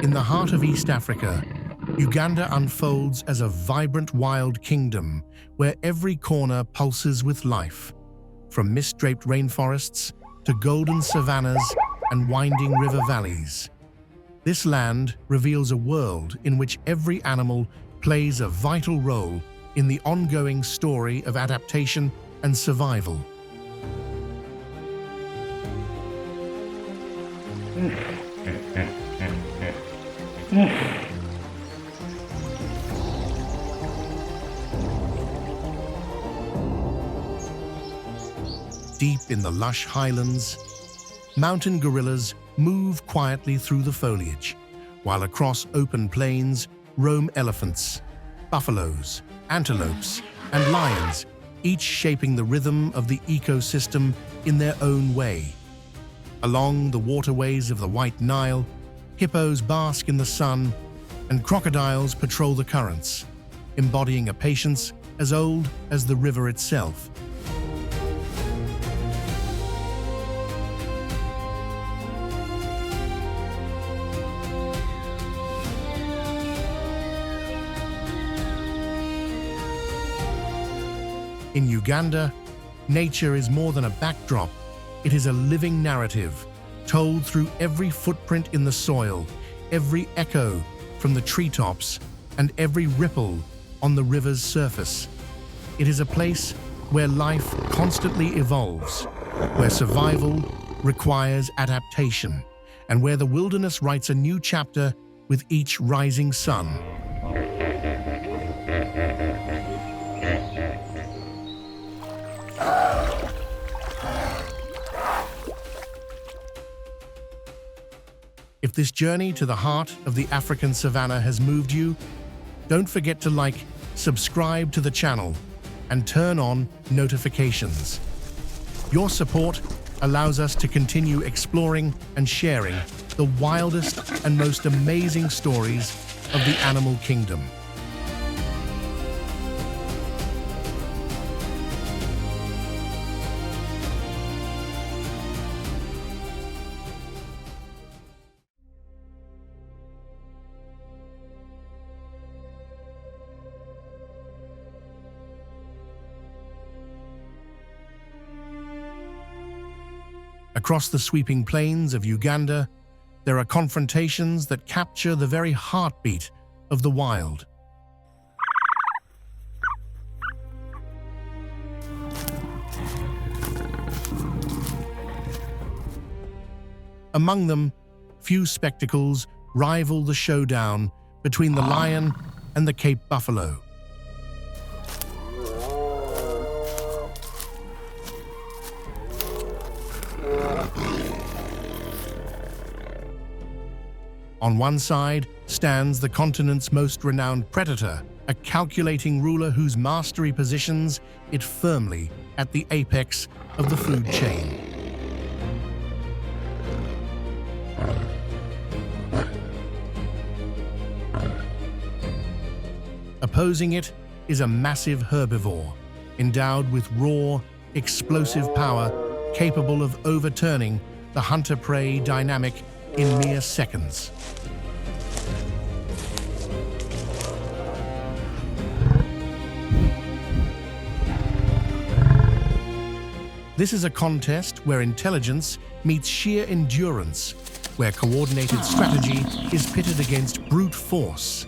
In the heart of East Africa, Uganda unfolds as a vibrant wild kingdom where every corner pulses with life, from mist-draped rainforests to golden savannas and winding river valleys. This land reveals a world in which every animal plays a vital role in the ongoing story of adaptation and survival. Deep in the lush highlands, mountain gorillas move quietly through the foliage, while across open plains roam elephants, buffaloes, antelopes, and lions, each shaping the rhythm of the ecosystem in their own way. Along the waterways of the White Nile, hippos bask in the sun, and crocodiles patrol the currents, embodying a patience as old as the river itself. In Uganda, nature is more than a backdrop. It is a living narrative, told through every footprint in the soil, every echo from the treetops, and every ripple on the river's surface. It is a place where life constantly evolves, where survival requires adaptation, and where the wilderness writes a new chapter with each rising sun. If this journey to the heart of the African savanna has moved you, don't forget to like, subscribe to the channel, and turn on notifications. Your support allows us to continue exploring and sharing the wildest and most amazing stories of the animal kingdom. Across the sweeping plains of Uganda, there are confrontations that capture the very heartbeat of the wild. Among them, few spectacles rival the showdown between the lion and the Cape buffalo. On one side stands the continent's most renowned predator, a calculating ruler whose mastery positions it firmly at the apex of the food chain. Opposing it is a massive herbivore, endowed with raw, explosive power capable of overturning the hunter-prey dynamic in mere seconds. This is a contest where intelligence meets sheer endurance, where coordinated strategy is pitted against brute force.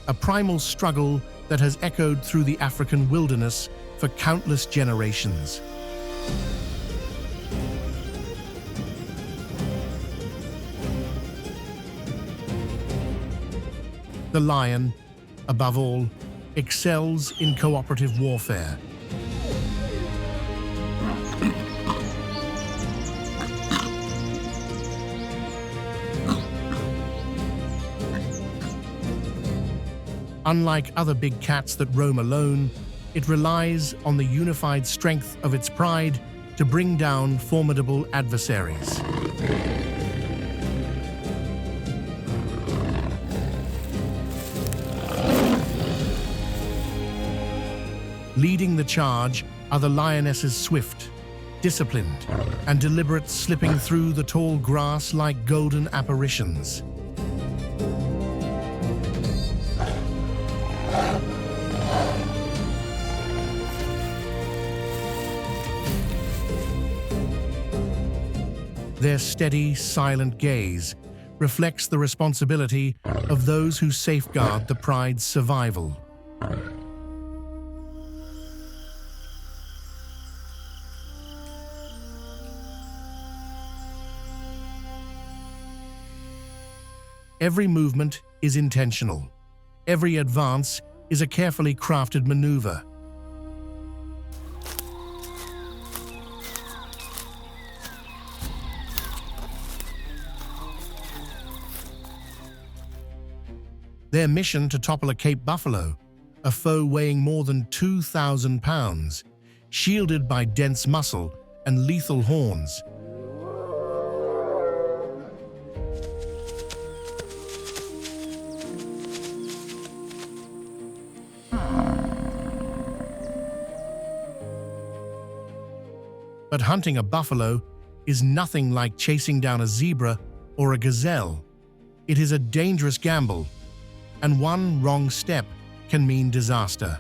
A primal struggle that has echoed through the African wilderness for countless generations. The lion, above all, excels in cooperative warfare. Unlike other big cats that roam alone, it relies on the unified strength of its pride to bring down formidable adversaries. Leading the charge are the lioness's swift, disciplined, and deliberate slipping through the tall grass like golden apparitions. Their steady, silent gaze reflects the responsibility of those who safeguard the pride's survival. Every movement is intentional. Every advance is a carefully crafted maneuver. Their mission to topple a Cape buffalo, a foe weighing more than 2,000 pounds, shielded by dense muscle and lethal horns. But hunting a buffalo is nothing like chasing down a zebra or a gazelle. It is a dangerous gamble, and one wrong step can mean disaster.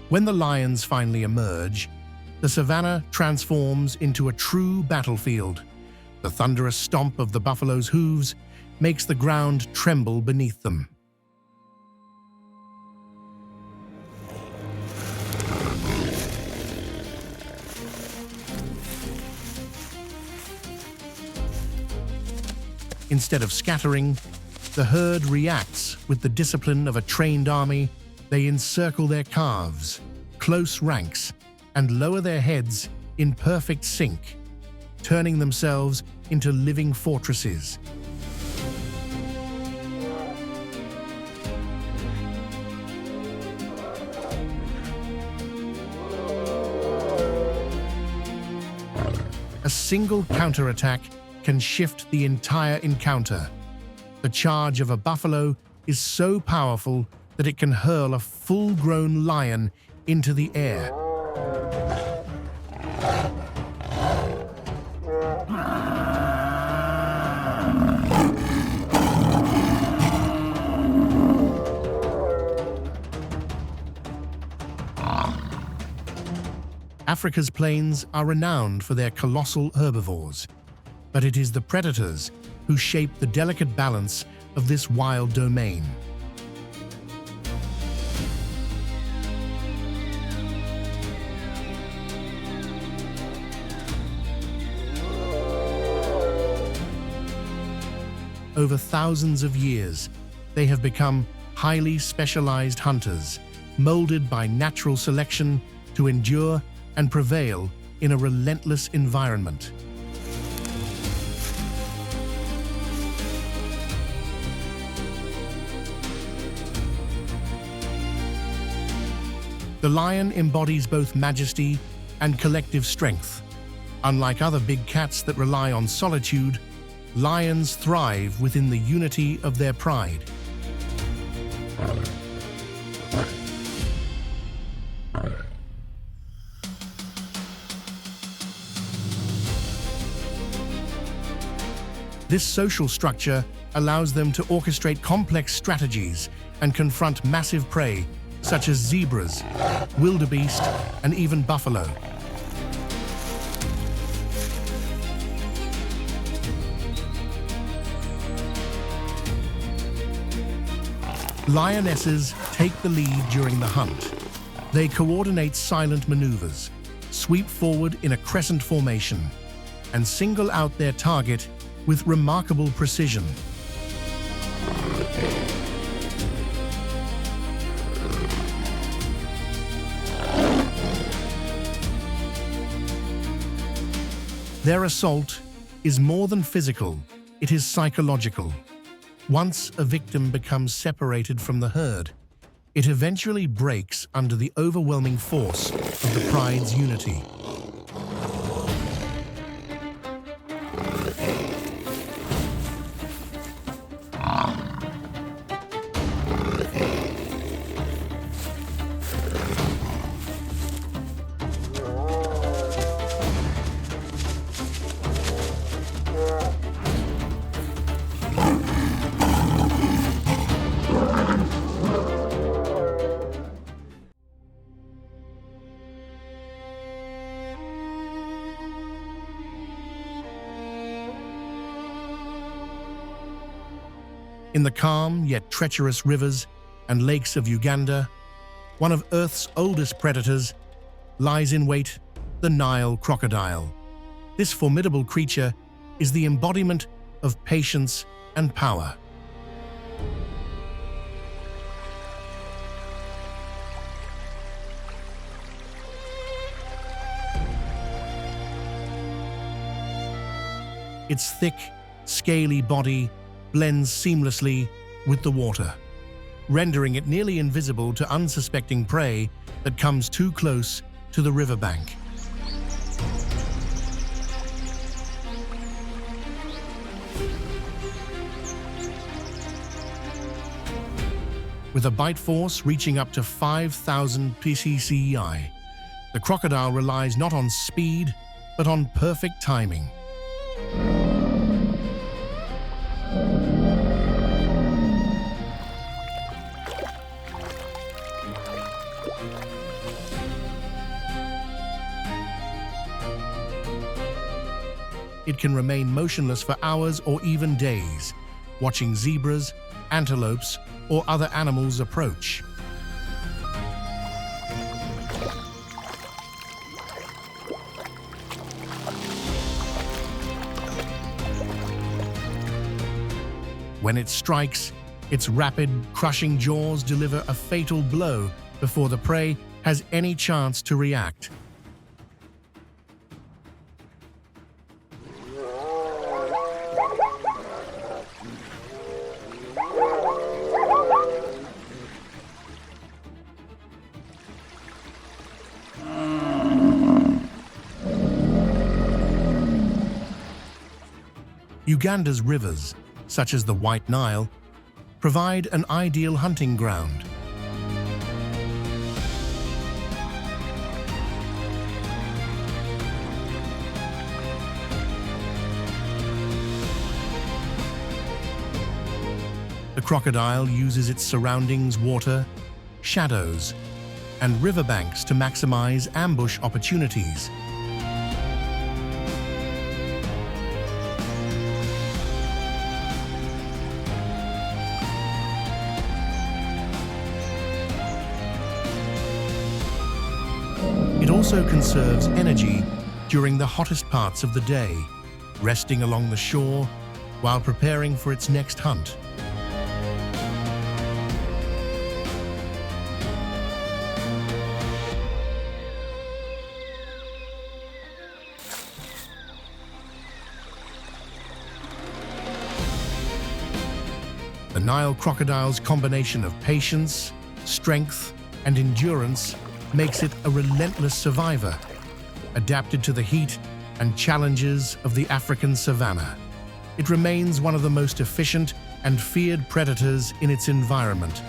When the lions finally emerge, the savannah transforms into a true battlefield. The thunderous stomp of the buffalo's hooves makes the ground tremble beneath them. Instead of scattering, the herd reacts with the discipline of a trained army. They encircle their calves, close ranks, and lower their heads in perfect sync, turning themselves into living fortresses. A single counterattack can shift the entire encounter. The charge of a buffalo is so powerful that it can hurl a full-grown lion into the air. Africa's plains are renowned for their colossal herbivores, but it is the predators who shape the delicate balance of this wild domain. Over thousands of years, they have become highly specialized hunters, molded by natural selection to endure and prevail in a relentless environment. The lion embodies both majesty and collective strength. Unlike other big cats that rely on solitude, lions thrive within the unity of their pride. This social structure allows them to orchestrate complex strategies and confront massive prey such as zebras, wildebeest, and even buffalo. Lionesses take the lead during the hunt. They coordinate silent maneuvers, sweep forward in a crescent formation, and single out their target with remarkable precision. Their assault is more than physical, it is psychological. Once a victim becomes separated from the herd, it eventually breaks under the overwhelming force of the pride's unity. In the calm yet treacherous rivers and lakes of Uganda, one of Earth's oldest predators lies in wait, the Nile crocodile. This formidable creature is the embodiment of patience and power. Its thick, scaly body blends seamlessly with the water, rendering it nearly invisible to unsuspecting prey that comes too close to the riverbank. With a bite force reaching up to 5,000 psi, the crocodile relies not on speed, but on perfect timing. It can remain motionless for hours or even days, watching zebras, antelopes, or other animals approach. When it strikes, its rapid, crushing jaws deliver a fatal blow before the prey has any chance to react. Uganda's rivers, such as the White Nile, provide an ideal hunting ground. The crocodile uses its surroundings, water, shadows, and riverbanks to maximize ambush opportunities. It also conserves energy during the hottest parts of the day, resting along the shore while preparing for its next hunt. The Nile crocodile's combination of patience, strength, and endurance makes it a relentless survivor, adapted to the heat and challenges of the African savanna. It remains one of the most efficient and feared predators in its environment.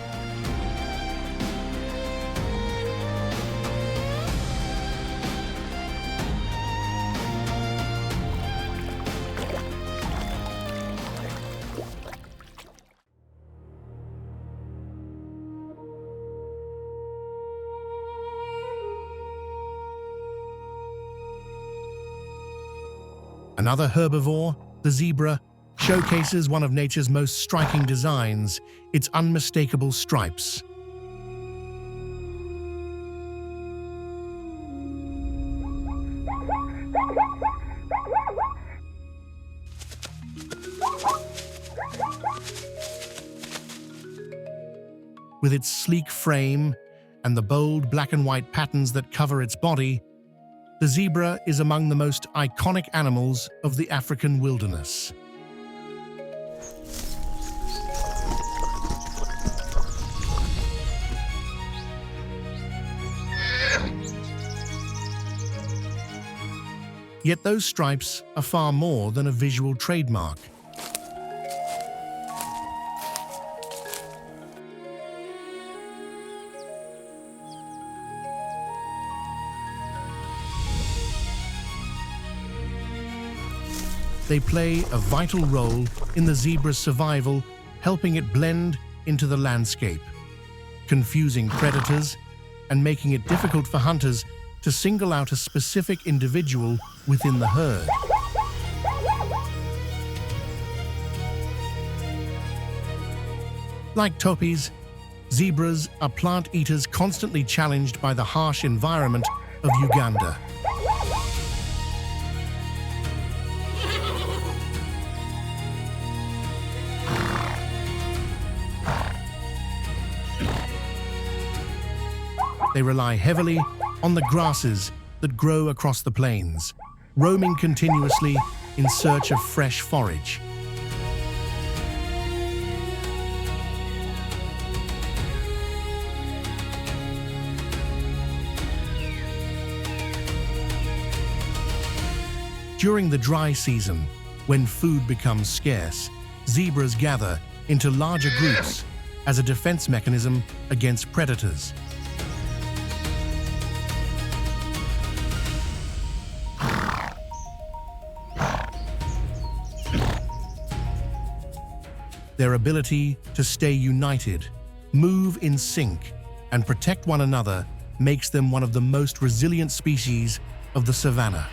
Another herbivore, the zebra, showcases one of nature's most striking designs, its unmistakable stripes. With its sleek frame and the bold black and white patterns that cover its body, the zebra is among the most iconic animals of the African wilderness. Yet those stripes are far more than a visual trademark. They play a vital role in the zebra's survival, helping it blend into the landscape, confusing predators and making it difficult for hunters to single out a specific individual within the herd. Like topis, zebras are plant eaters constantly challenged by the harsh environment of Uganda. They rely heavily on the grasses that grow across the plains, roaming continuously in search of fresh forage. During the dry season, when food becomes scarce, zebras gather into larger groups as a defense mechanism against predators. Their ability to stay united, move in sync, and protect one another makes them one of the most resilient species of the savanna.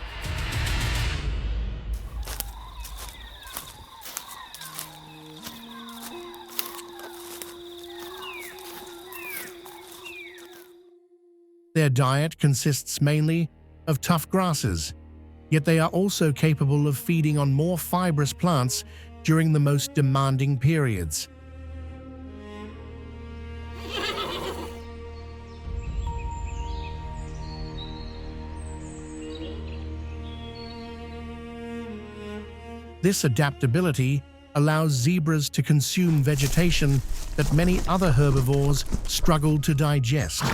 Their diet consists mainly of tough grasses, yet they are also capable of feeding on more fibrous plants during the most demanding periods. This adaptability allows zebras to consume vegetation that many other herbivores struggle to digest,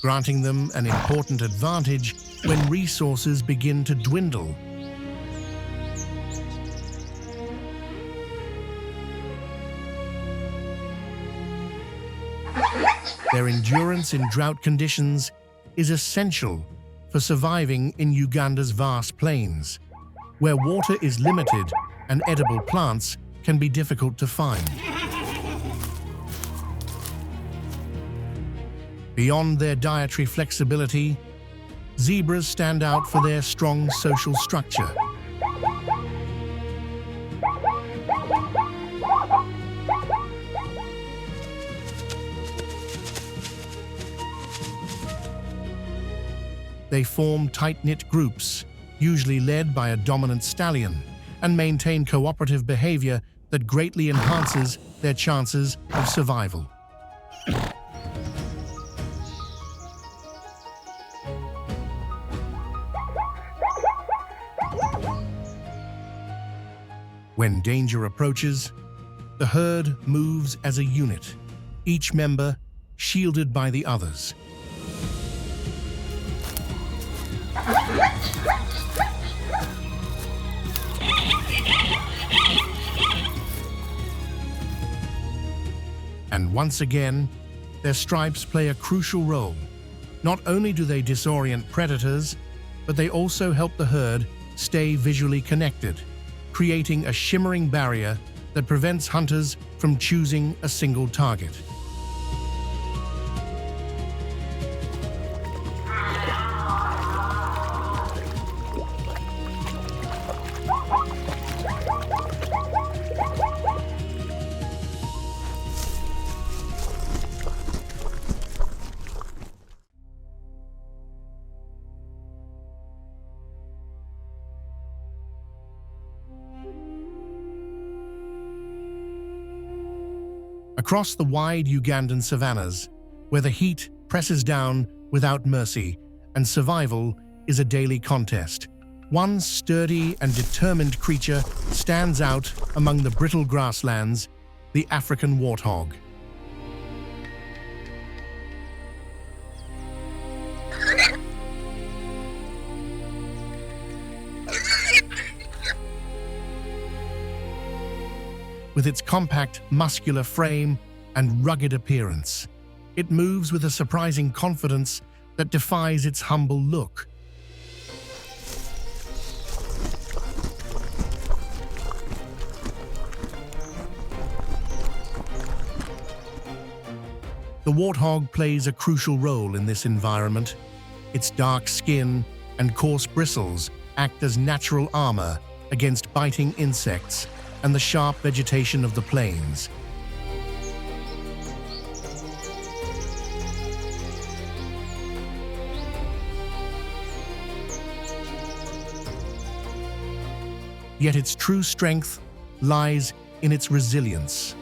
granting them an important advantage when resources begin to dwindle. Their endurance in drought conditions is essential for surviving in Uganda's vast plains, where water is limited and edible plants can be difficult to find. Beyond their dietary flexibility, zebras stand out for their strong social structure. They form tight-knit groups, usually led by a dominant stallion, and maintain cooperative behavior that greatly enhances their chances of survival. When danger approaches, the herd moves as a unit, each member shielded by the others. And once again, their stripes play a crucial role. Not only do they disorient predators, but they also help the herd stay visually connected, creating a shimmering barrier that prevents hunters from choosing a single target. Across the wide Ugandan savannas, where the heat presses down without mercy and survival is a daily contest, one sturdy and determined creature stands out among the brittle grasslands: the African warthog. With its compact, muscular frame and rugged appearance, it moves with a surprising confidence that defies its humble look. The warthog plays a crucial role in this environment. Its dark skin and coarse bristles act as natural armor against biting insects and the sharp vegetation of the plains. Yet its true strength lies in its resilience.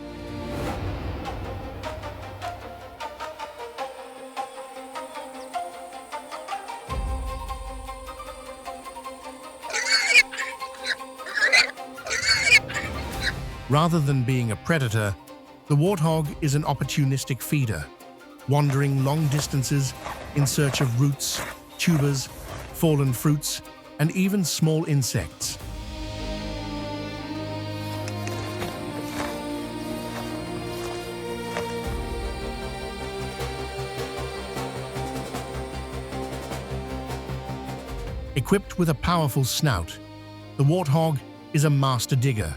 Rather than being a predator, the warthog is an opportunistic feeder, wandering long distances in search of roots, tubers, fallen fruits, and even small insects. Equipped with a powerful snout, the warthog is a master digger.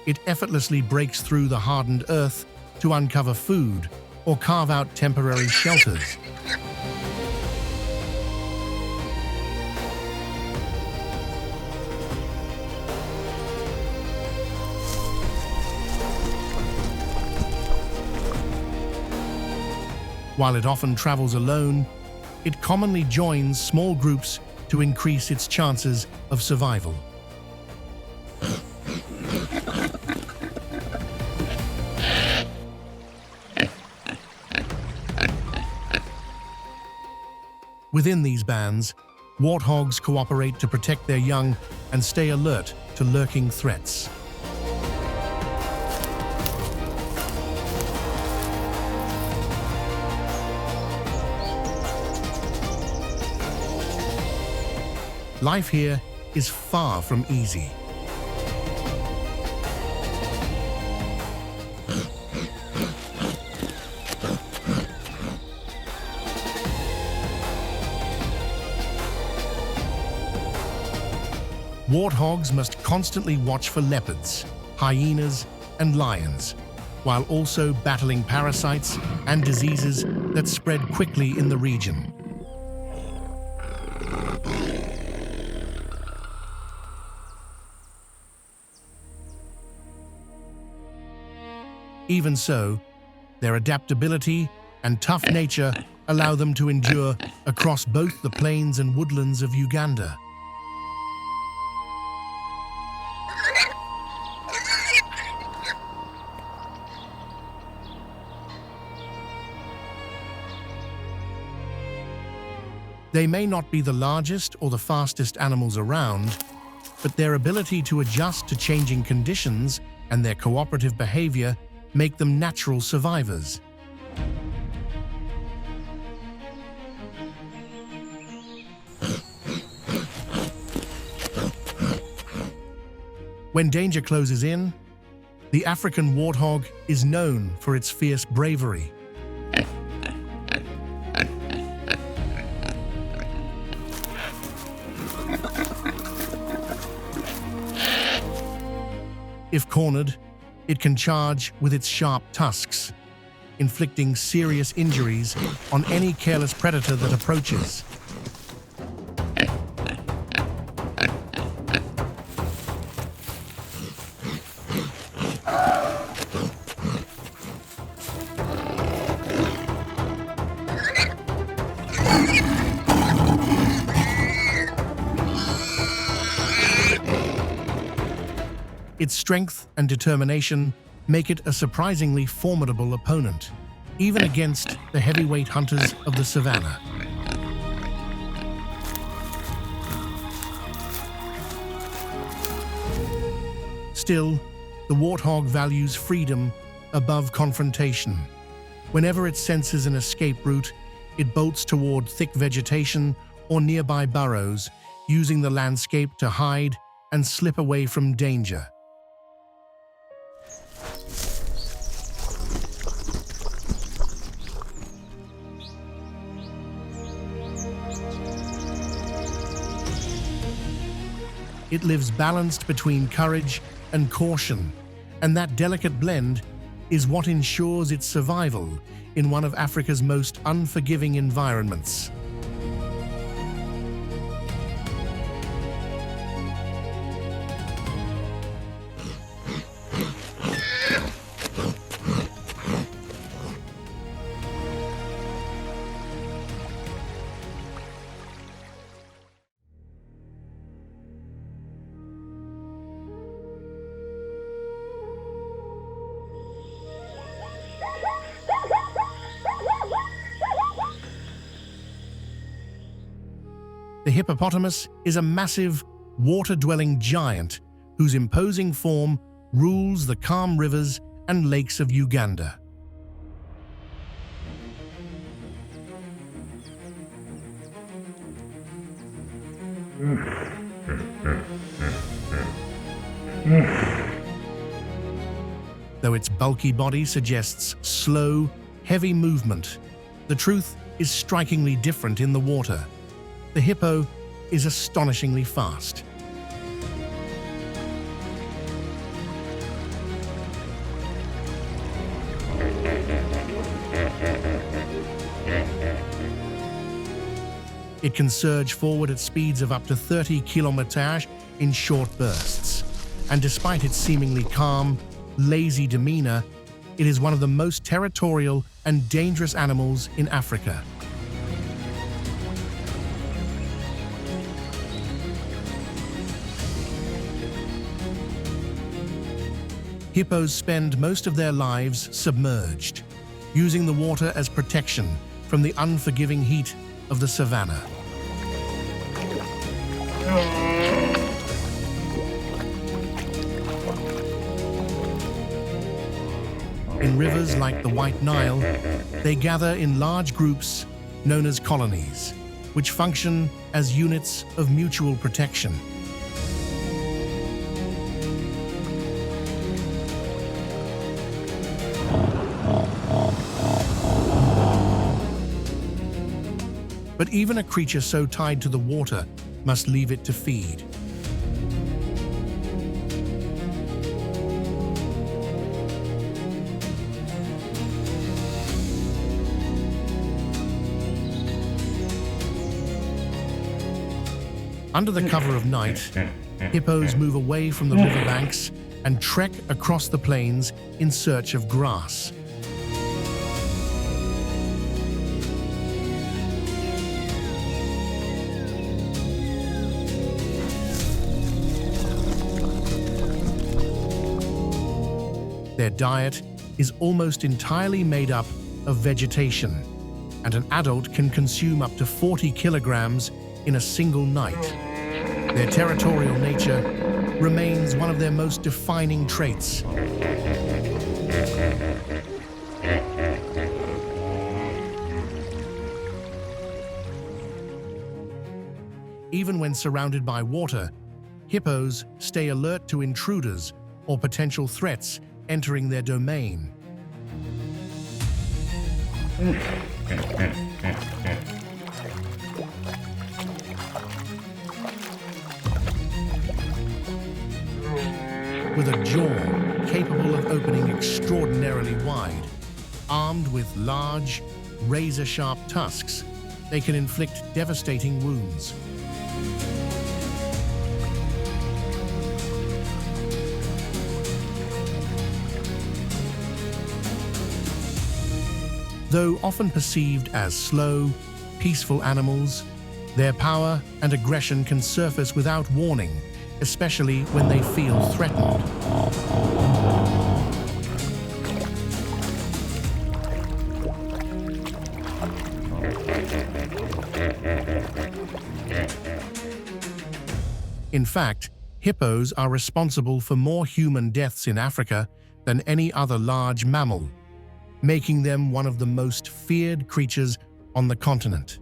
It effortlessly breaks through the hardened earth to uncover food or carve out temporary shelters. While it often travels alone, it commonly joins small groups to increase its chances of survival. Within these bands, warthogs cooperate to protect their young and stay alert to lurking threats. Life here is far from easy. Warthogs must constantly watch for leopards, hyenas, and lions, while also battling parasites and diseases that spread quickly in the region. Even so, their adaptability and tough nature allow them to endure across both the plains and woodlands of Uganda. They may not be the largest or the fastest animals around, but their ability to adjust to changing conditions and their cooperative behavior make them natural survivors. When danger closes in, the African warthog is known for its fierce bravery. If cornered, it can charge with its sharp tusks, inflicting serious injuries on any careless predator that approaches. Its strength and determination make it a surprisingly formidable opponent, even against the heavyweight hunters of the savannah. Still, the warthog values freedom above confrontation. Whenever it senses an escape route, it bolts toward thick vegetation or nearby burrows, using the landscape to hide and slip away from danger. It lives balanced between courage and caution, and that delicate blend is what ensures its survival in one of Africa's most unforgiving environments. hippopotamus is a massive, water-dwelling giant whose imposing form rules the calm rivers and lakes of Uganda. Though its bulky body suggests slow, heavy movement, the truth is strikingly different in the water. The hippo is astonishingly fast. It can surge forward at speeds of up to 30 km/h in short bursts. And despite its seemingly calm, lazy demeanor, it is one of the most territorial and dangerous animals in Africa. Hippos spend most of their lives submerged, using the water as protection from the unforgiving heat of the savannah. In rivers like the White Nile, they gather in large groups known as colonies, which function as units of mutual protection. But even a creature so tied to the water must leave it to feed. Under the cover of night, hippos move away from the riverbanks and trek across the plains in search of grass. Their diet is almost entirely made up of vegetation, and an adult can consume up to 40 kilograms in a single night. Their territorial nature remains one of their most defining traits. Even when surrounded by water, hippos stay alert to intruders or potential threats entering their domain. With a jaw capable of opening extraordinarily wide, armed with large, razor-sharp tusks, they can inflict devastating wounds. Though often perceived as slow, peaceful animals, their power and aggression can surface without warning, especially when they feel threatened. In fact, hippos are responsible for more human deaths in Africa than any other large mammal, making them one of the most feared creatures on the continent.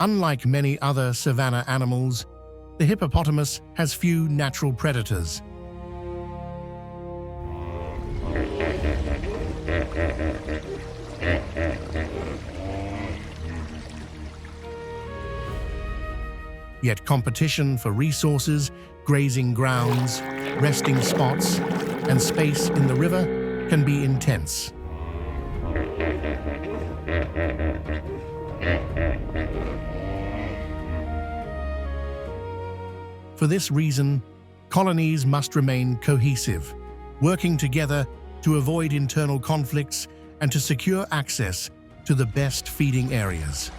Unlike many other savanna animals, the hippopotamus has few natural predators. Yet competition for resources, grazing grounds, resting spots, and space in the river can be intense. For this reason, colonies must remain cohesive, working together to avoid internal conflicts and to secure access to the best feeding areas.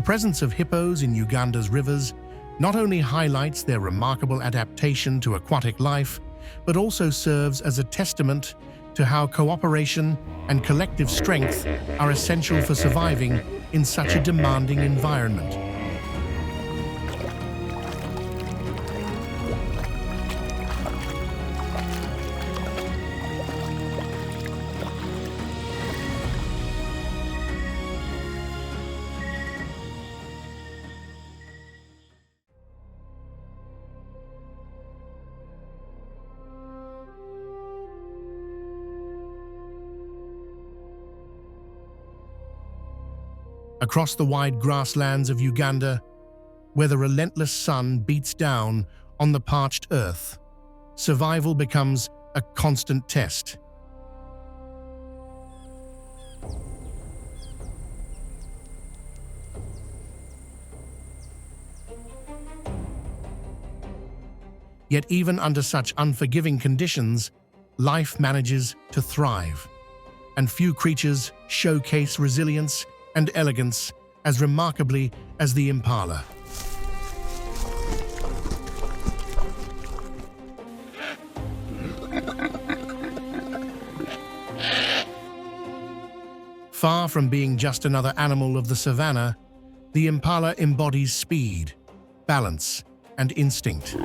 The presence of hippos in Uganda's rivers not only highlights their remarkable adaptation to aquatic life, but also serves as a testament to how cooperation and collective strength are essential for surviving in such a demanding environment. Across the wide grasslands of Uganda, where the relentless sun beats down on the parched earth, survival becomes a constant test. Yet even under such unforgiving conditions, life manages to thrive, and few creatures showcase resilience and elegance as remarkably as the impala. Far from being just another animal of the savannah, the impala embodies speed, balance, and instinct.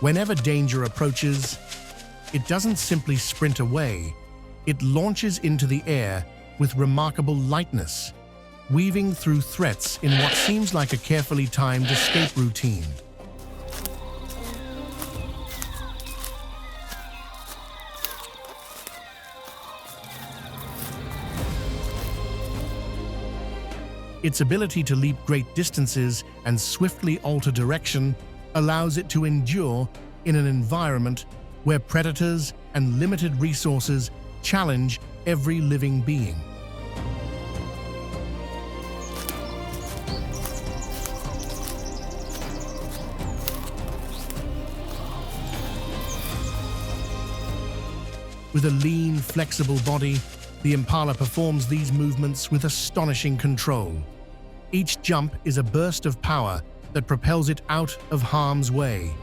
Whenever danger approaches, it doesn't simply sprint away, it launches into the air with remarkable lightness, weaving through threats in what seems like a carefully timed escape routine. Its ability to leap great distances and swiftly alter direction allows it to endure in an environment where predators and limited resources challenge every living being. With a lean, flexible body, the impala performs these movements with astonishing control. Each jump is a burst of power that propels it out of harm's way.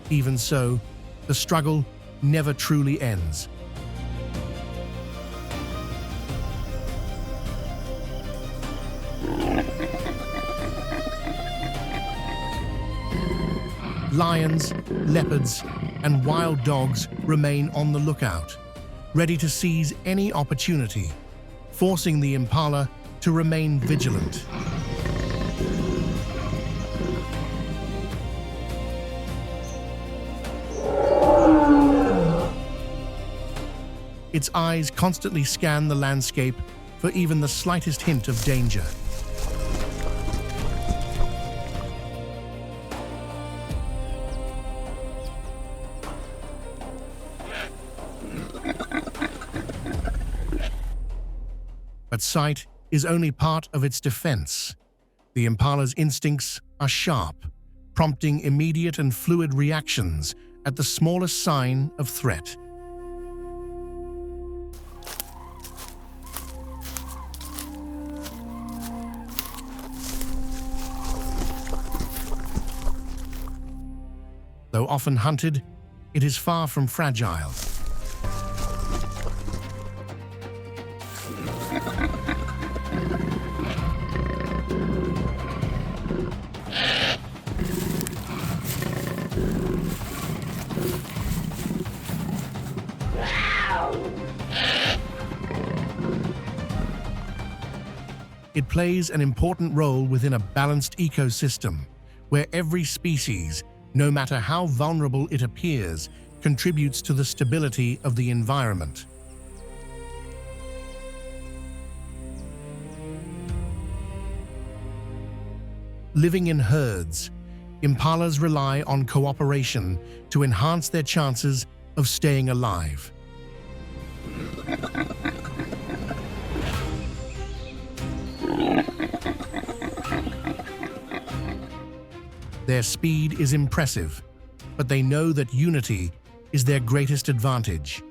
Even so, the struggle never truly ends. Lions, leopards, and wild dogs remain on the lookout, ready to seize any opportunity, forcing the impala to remain vigilant. Its eyes constantly scan the landscape for even the slightest hint of danger. But sight is only part of its defense. The impala's instincts are sharp, prompting immediate and fluid reactions at the smallest sign of threat. Though often hunted, it is far from fragile. It plays an important role within a balanced ecosystem, where every species, no matter how vulnerable it appears, contributes to the stability of the environment. Living in herds, impalas rely on cooperation to enhance their chances of staying alive. Their speed is impressive, but they know that unity is their greatest advantage.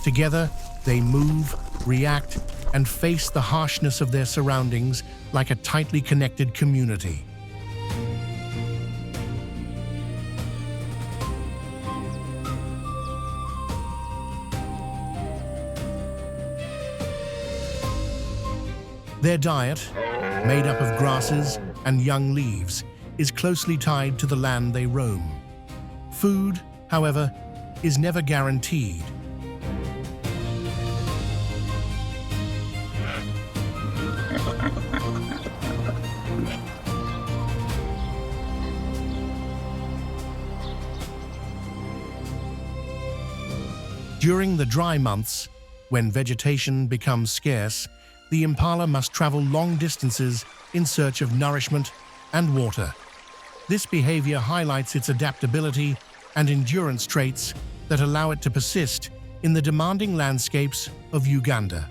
Together, they move, react, and face the harshness of their surroundings like a tightly connected community. Their diet, made up of grasses and young leaves, is closely tied to the land they roam. Food, however, is never guaranteed. During the dry months, when vegetation becomes scarce, the impala must travel long distances in search of nourishment and water. This behavior highlights its adaptability and endurance traits that allow it to persist in the demanding landscapes of Uganda.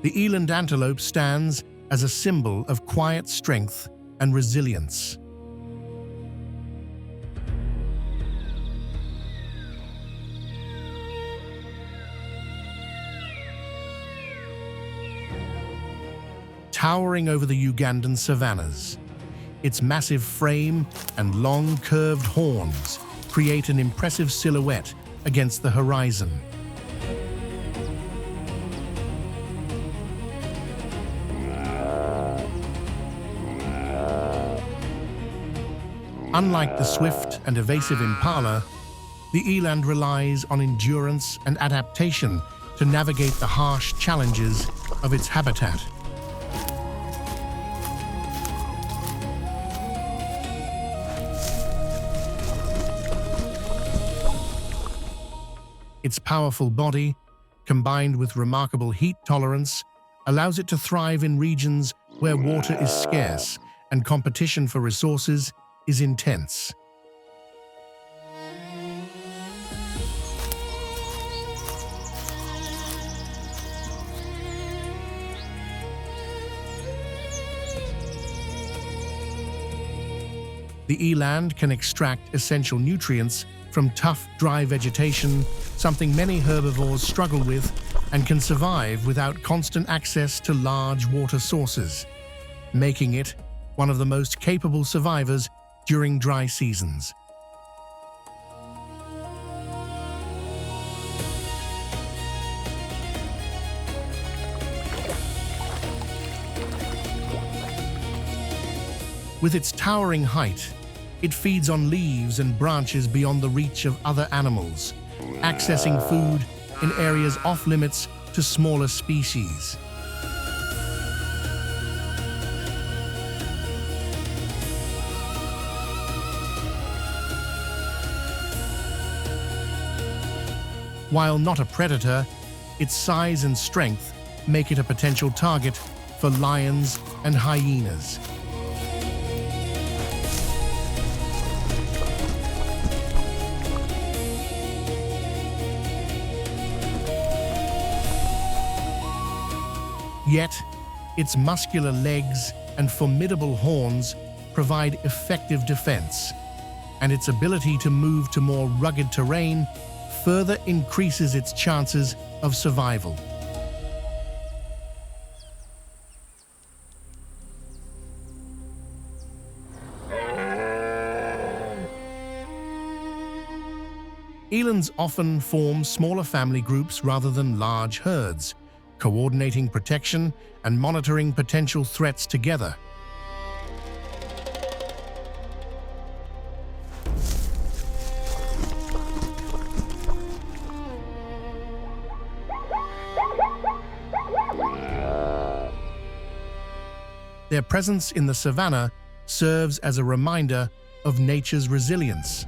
The Eland antelope stands as a symbol of quiet strength and resilience. Towering over the Ugandan savannas, its massive frame and long curved horns create an impressive silhouette against the horizon. Unlike the swift and evasive impala, the eland relies on endurance and adaptation to navigate the harsh challenges of its habitat. Its powerful body, combined with remarkable heat tolerance, allows it to thrive in regions where water is scarce and competition for resources is intense. The eland can extract essential nutrients from tough, dry vegetation, something many herbivores struggle with, and can survive without constant access to large water sources, making it one of the most capable survivors during dry seasons. With its towering height, it feeds on leaves and branches beyond the reach of other animals, accessing food in areas off-limits to smaller species. While not a predator, its size and strength make it a potential target for lions and hyenas. Yet, its muscular legs and formidable horns provide effective defense, and its ability to move to more rugged terrain further increases its chances of survival. Elands often form smaller family groups rather than large herds, coordinating protection and monitoring potential threats together. Their presence in the savanna serves as a reminder of nature's resilience,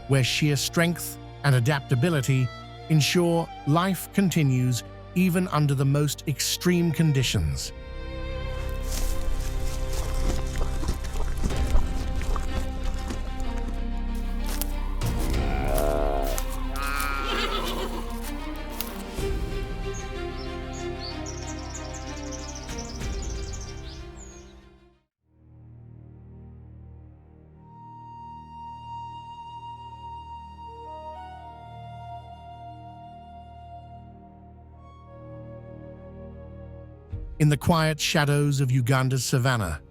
where sheer strength and adaptability ensure life continues even under the most extreme conditions. In the quiet shadows of Uganda's savanna,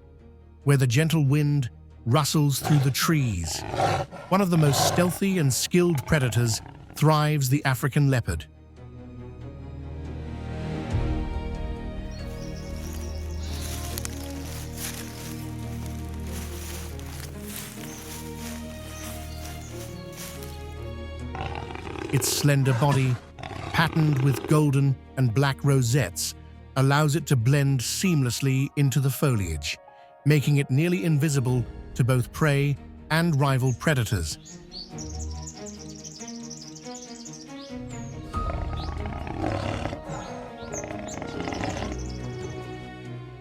where the gentle wind rustles through the trees, one of the most stealthy and skilled predators thrives: the African leopard. Its slender body, patterned with golden and black rosettes, allows it to blend seamlessly into the foliage, making it nearly invisible to both prey and rival predators.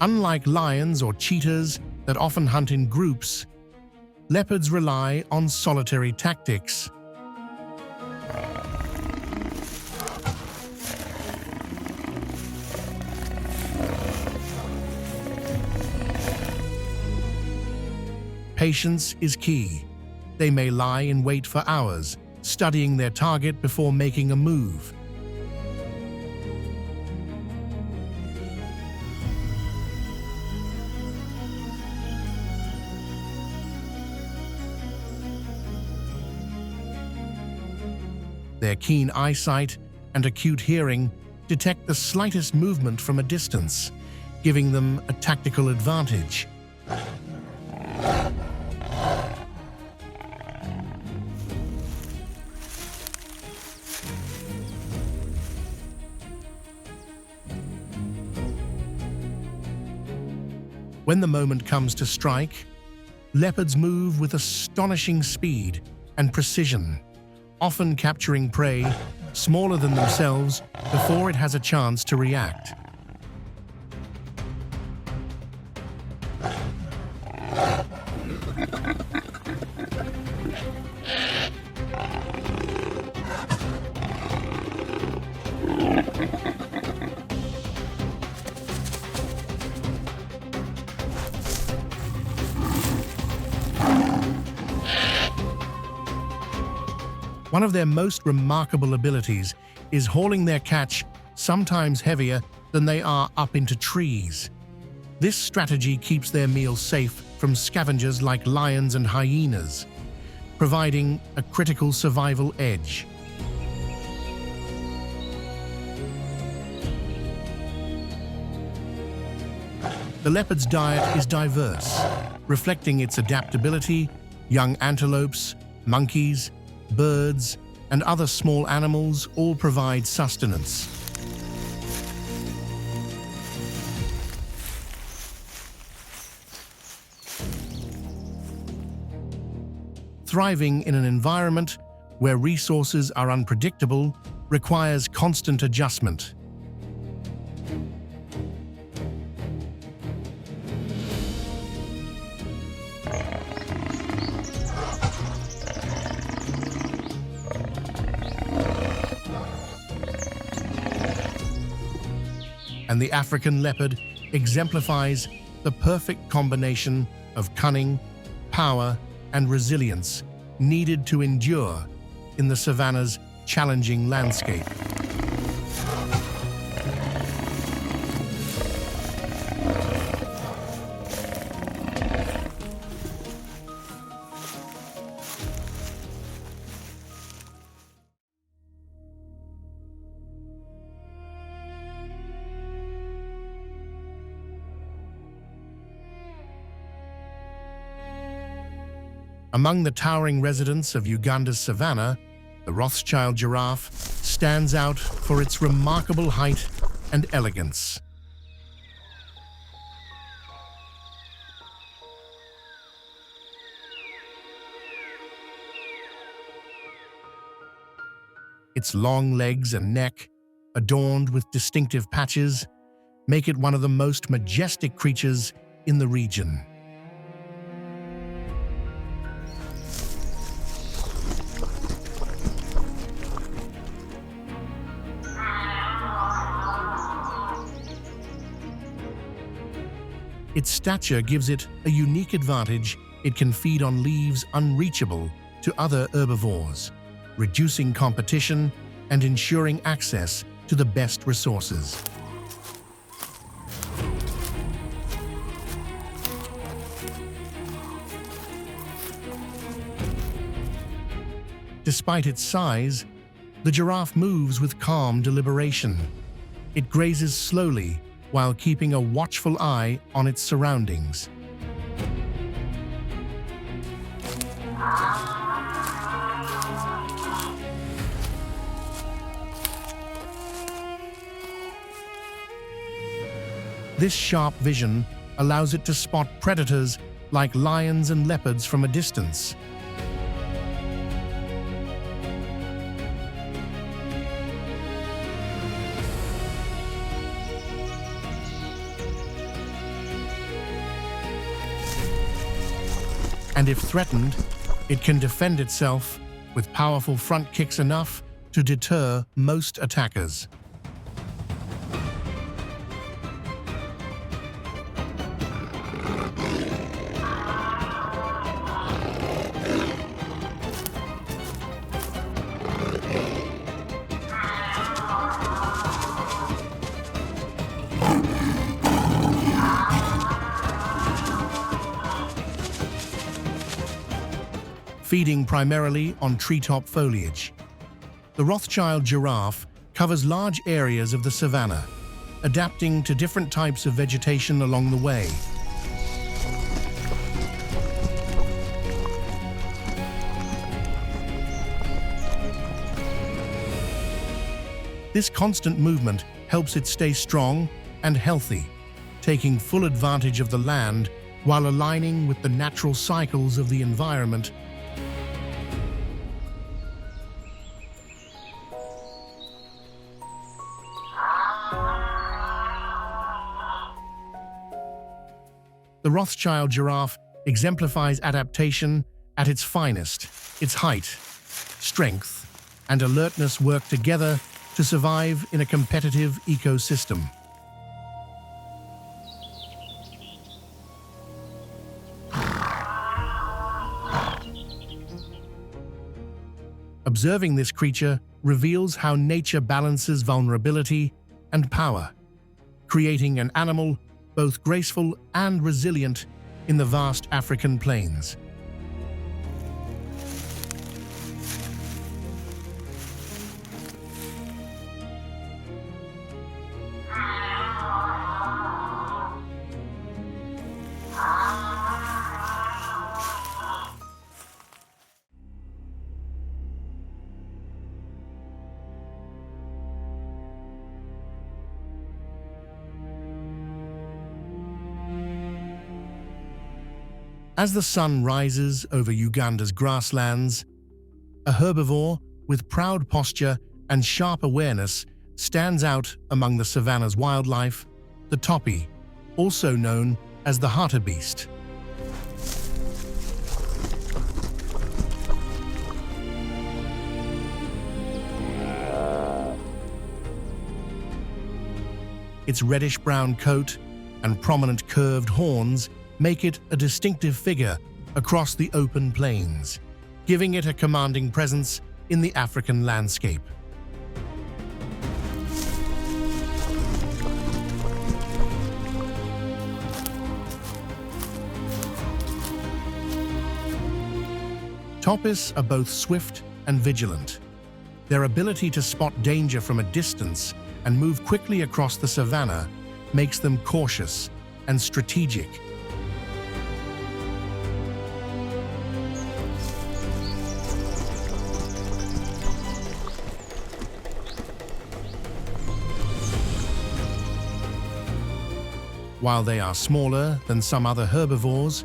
Unlike lions or cheetahs that often hunt in groups, leopards rely on solitary tactics. Patience is key. They may lie in wait for hours, studying their target before making a move. Their keen eyesight and acute hearing detect the slightest movement from a distance, giving them a tactical advantage. When the moment comes to strike, leopards move with astonishing speed and precision, often capturing prey smaller than themselves before it has a chance to react. One of their most remarkable abilities is hauling their catch sometimes heavier than they are up into trees. This strategy keeps their meal safe from scavengers like lions and hyenas, providing a critical survival edge. The leopard's diet is diverse, reflecting its adaptability. Young antelopes, monkeys, birds, and other small animals all provide sustenance. Thriving in an environment where resources are unpredictable requires constant adjustment. And the African leopard exemplifies the perfect combination of cunning, power, and resilience needed to endure in the savanna's challenging landscape. Among the towering residents of Uganda's savanna, the Rothschild giraffe stands out for its remarkable height and elegance. Its long legs and neck, adorned with distinctive patches, make it one of the most majestic creatures in the region. Its stature gives it a unique advantage. It can feed on leaves unreachable to other herbivores, reducing competition and ensuring access to the best resources. Despite its size, the giraffe moves with calm deliberation. It grazes slowly while keeping a watchful eye on its surroundings. This sharp vision allows it to spot predators like lions and leopards from a distance. And if threatened, it can defend itself with powerful front kicks enough to deter most attackers. Feeding primarily on treetop foliage, the Rothschild giraffe covers large areas of the savanna, adapting to different types of vegetation along the way. This constant movement helps it stay strong and healthy, taking full advantage of the land while aligning with the natural cycles of the environment. The Rothschild giraffe exemplifies adaptation at its finest. Its height, strength, and alertness work together to survive in a competitive ecosystem. Observing this creature reveals how nature balances vulnerability and power, creating an animal both graceful and resilient in the vast African plains. As the sun rises over Uganda's grasslands, a herbivore with proud posture and sharp awareness stands out among the savanna's wildlife, the Topi, also known as the hartebeest. Its reddish-brown coat and prominent curved horns make it a distinctive figure across the open plains, giving it a commanding presence in the African landscape. Topis are both swift and vigilant. Their ability to spot danger from a distance and move quickly across the savanna makes them cautious and strategic. While they are smaller than some other herbivores,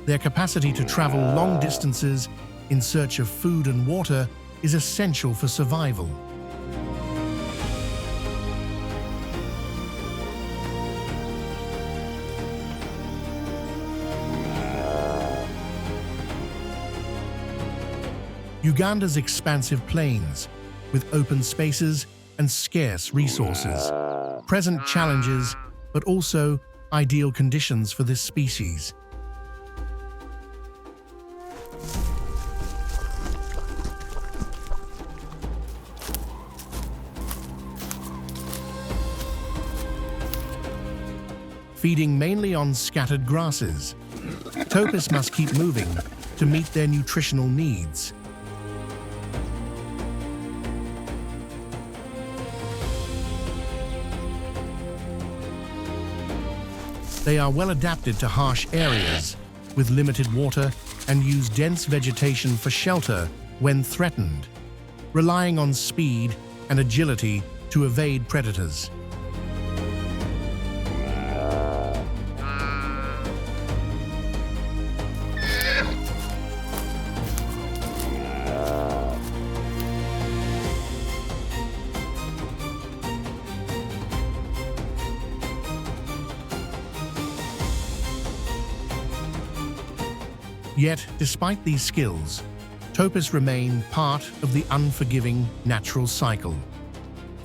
their capacity to travel long distances in search of food and water is essential for survival. Uganda's expansive plains, with open spaces and scarce resources, present challenges, but also ideal conditions for this species. Feeding mainly on scattered grasses, Topis must keep moving to meet their nutritional needs. They are well adapted to harsh areas with limited water and use dense vegetation for shelter when threatened, relying on speed and agility to evade predators. Yet, despite these skills, Topis remain part of the unforgiving natural cycle,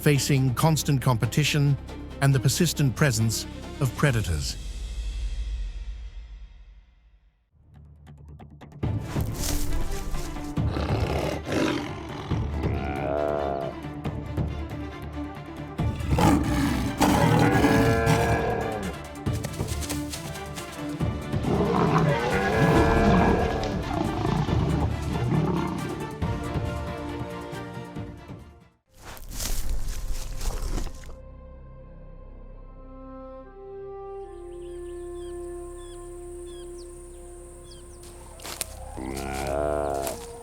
facing constant competition and the persistent presence of predators.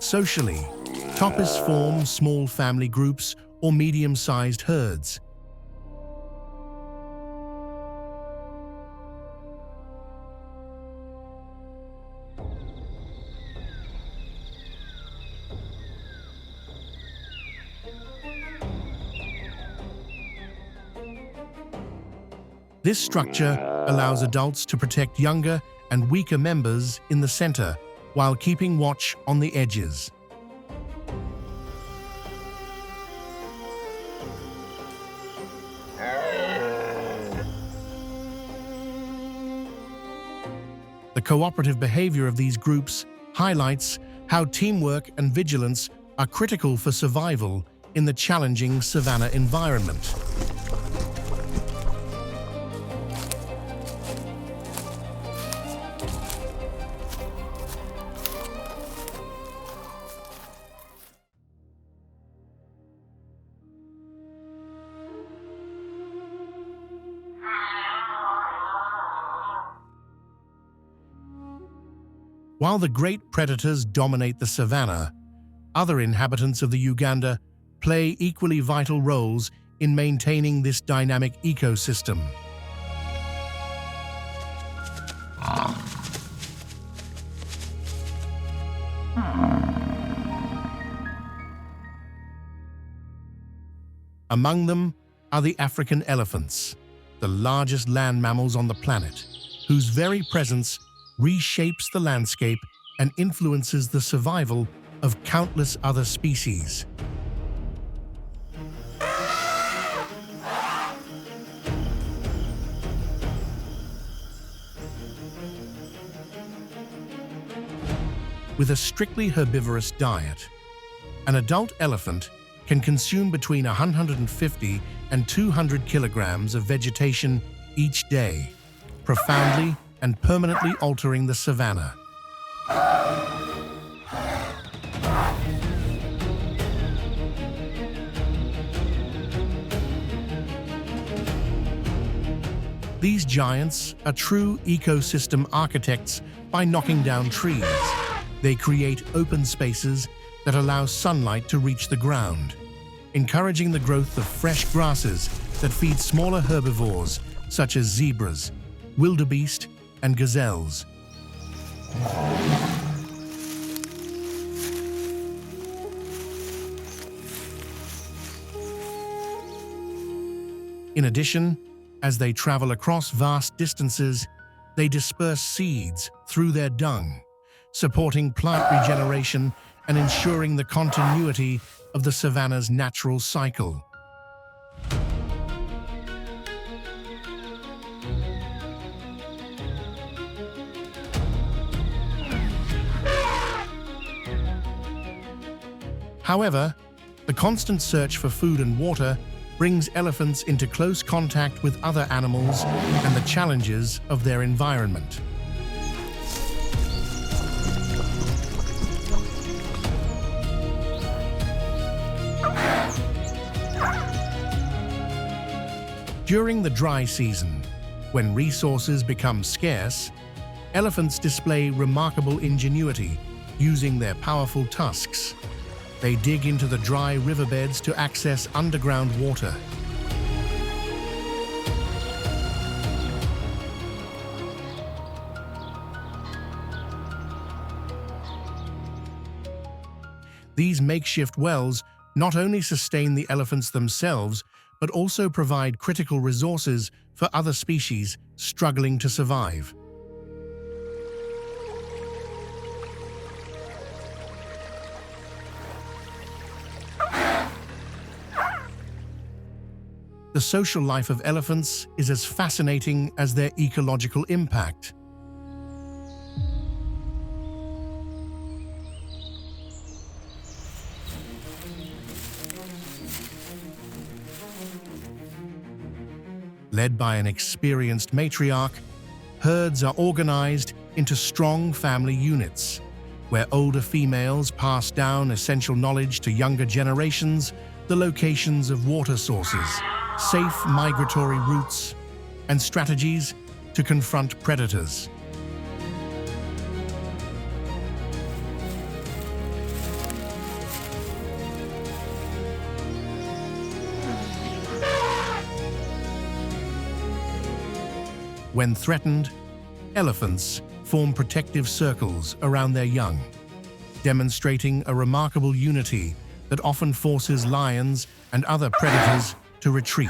Socially, Topis form small family groups or medium-sized herds. This structure allows adults to protect younger and weaker members in the center, while keeping watch on the edges. The cooperative behavior of these groups highlights how teamwork and vigilance are critical for survival in the challenging savanna environment. While the great predators dominate the savanna, other inhabitants of the Uganda play equally vital roles in maintaining this dynamic ecosystem. Among them are the African elephants, the largest land mammals on the planet, whose very presence reshapes the landscape and influences the survival of countless other species. With a strictly herbivorous diet, an adult elephant can consume between 150 and 200 kilograms of vegetation each day, profoundly and permanently altering the savanna. These giants are true ecosystem architects by knocking down trees. They create open spaces that allow sunlight to reach the ground, encouraging the growth of fresh grasses that feed smaller herbivores such as zebras, wildebeest, and gazelles. In addition, as they travel across vast distances, they disperse seeds through their dung, supporting plant regeneration and ensuring the continuity of the savanna's natural cycle. However, the constant search for food and water brings elephants into close contact with other animals and the challenges of their environment. During the dry season, when resources become scarce, elephants display remarkable ingenuity using their powerful tusks. They dig into the dry riverbeds to access underground water. These makeshift wells not only sustain the elephants themselves, but also provide critical resources for other species struggling to survive. The social life of elephants is as fascinating as their ecological impact. Led by an experienced matriarch, herds are organized into strong family units, where older females pass down essential knowledge to younger generations, the locations of water sources, safe migratory routes, and strategies to confront predators. When threatened, elephants form protective circles around their young, demonstrating a remarkable unity that often forces lions and other predators to retreat.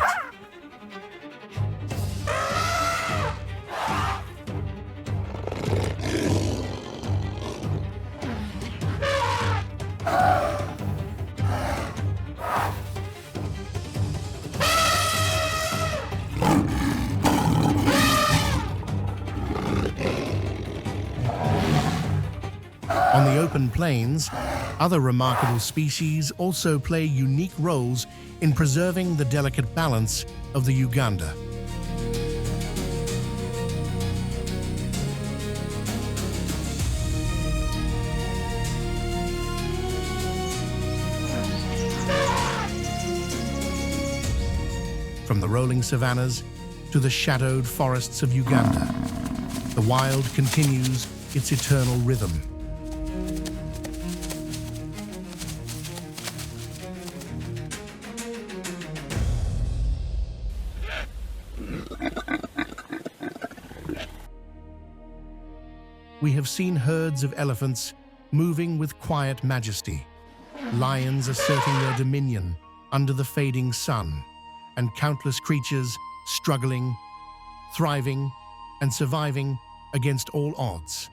On the open plains, other remarkable species also play unique roles in preserving the delicate balance of the Uganda. From the rolling savannas to the shadowed forests of Uganda, the wild continues its eternal rhythm. We have seen herds of elephants moving with quiet majesty, lions asserting their dominion under the fading sun, and countless creatures struggling, thriving, and surviving against all odds.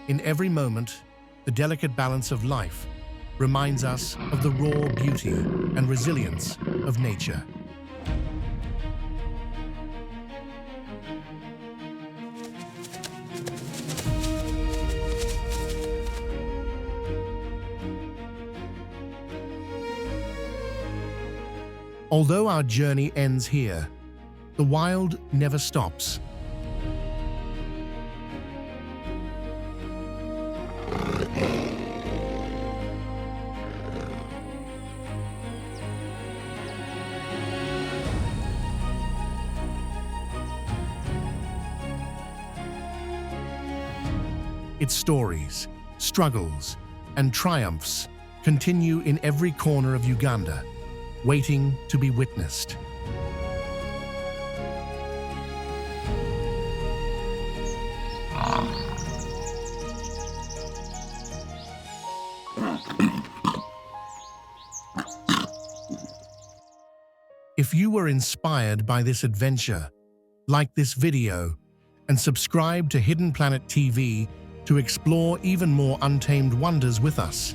In every moment, the delicate balance of life reminds us of the raw beauty and resilience of nature. Although our journey ends here, the wild never stops. Its stories, struggles, and triumphs continue in every corner of Uganda, waiting to be witnessed. If you were inspired by this adventure, like this video and subscribe to Hidden Planet TV to explore even more untamed wonders with us.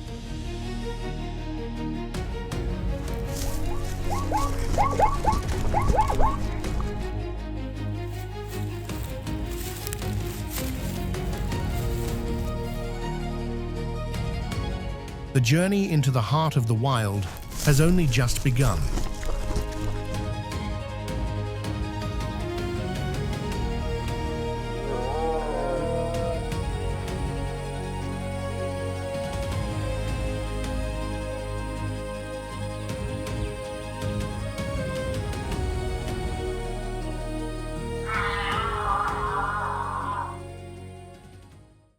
The journey into the heart of the wild has only just begun.